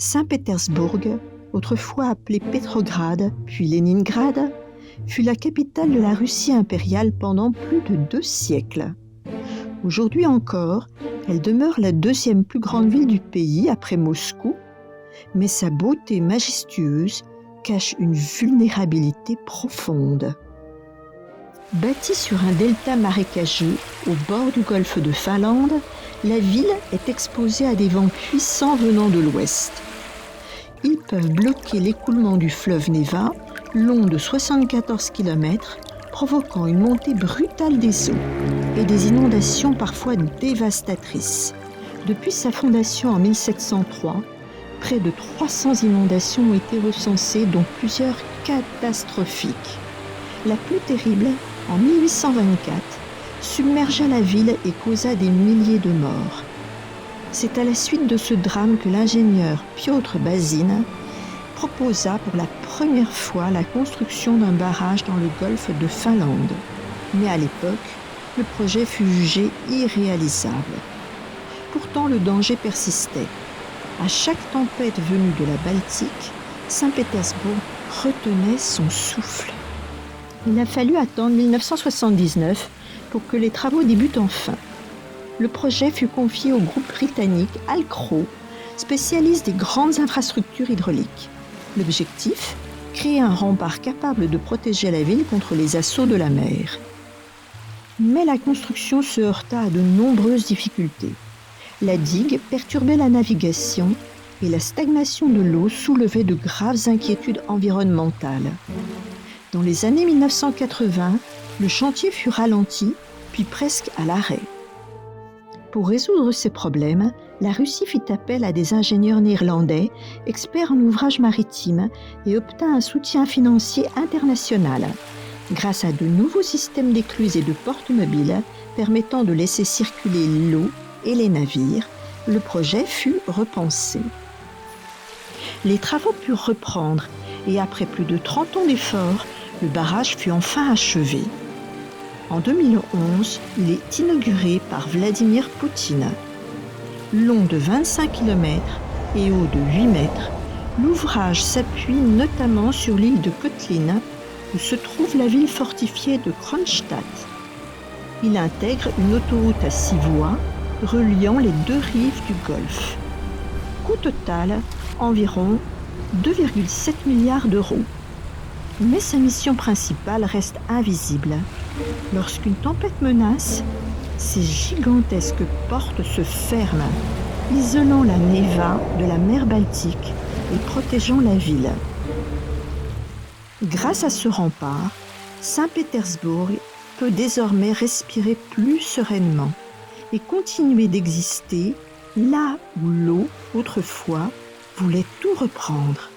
Saint-Pétersbourg, autrefois appelée Pétrograd, puis Léningrad, fut la capitale de la Russie impériale pendant plus de 2 siècles. Aujourd'hui encore, elle demeure la 2e plus grande ville du pays après Moscou, mais sa beauté majestueuse cache une vulnérabilité profonde. Bâtie sur un delta marécageux au bord du golfe de Finlande, la ville est exposée à des vents puissants venant de l'ouest. Ils peuvent bloquer l'écoulement du fleuve Neva, long de 74 km, provoquant une montée brutale des eaux et des inondations parfois dévastatrices. Depuis sa fondation en 1703, près de 300 inondations ont été recensées, dont plusieurs catastrophiques. La plus terrible, en 1824, submergea la ville et causa des milliers de morts. C'est à la suite de ce drame que l'ingénieur Piotr Bazine proposa pour la première fois la construction d'un barrage dans le golfe de Finlande. Mais à l'époque, le projet fut jugé irréalisable. Pourtant, le danger persistait. À chaque tempête venue de la Baltique, Saint-Pétersbourg retenait son souffle. Il a fallu attendre 1979 pour que les travaux débutent enfin. Le projet fut confié au groupe britannique Alcro, spécialiste des grandes infrastructures hydrauliques. L'objectif, créer un rempart capable de protéger la ville contre les assauts de la mer. Mais la construction se heurta à de nombreuses difficultés. La digue perturbait la navigation et la stagnation de l'eau soulevait de graves inquiétudes environnementales. Dans les années 1980, le chantier fut ralenti, puis presque à l'arrêt. Pour résoudre ces problèmes, la Russie fit appel à des ingénieurs néerlandais, experts en ouvrages maritimes, et obtint un soutien financier international, grâce à de nouveaux systèmes d'écluses et de portes mobiles permettant de laisser circuler l'eau et les navires. Le projet fut repensé. Les travaux purent reprendre et après plus de 30 ans d'efforts, le barrage fut enfin achevé. En 2011, il est inauguré par Vladimir Poutine. Long de 25 km et haut de 8 mètres, l'ouvrage s'appuie notamment sur l'île de Kotlin, où se trouve la ville fortifiée de Kronstadt. Il intègre une autoroute à 6 voies reliant les 2 rives du golfe. Coût total, environ 2,7 milliards d'euros. Mais sa mission principale reste invisible. Lorsqu'une tempête menace, ces gigantesques portes se ferment, isolant la Neva de la mer Baltique et protégeant la ville. Grâce à ce rempart, Saint-Pétersbourg peut désormais respirer plus sereinement et continuer d'exister là où l'eau, autrefois, voulait tout reprendre.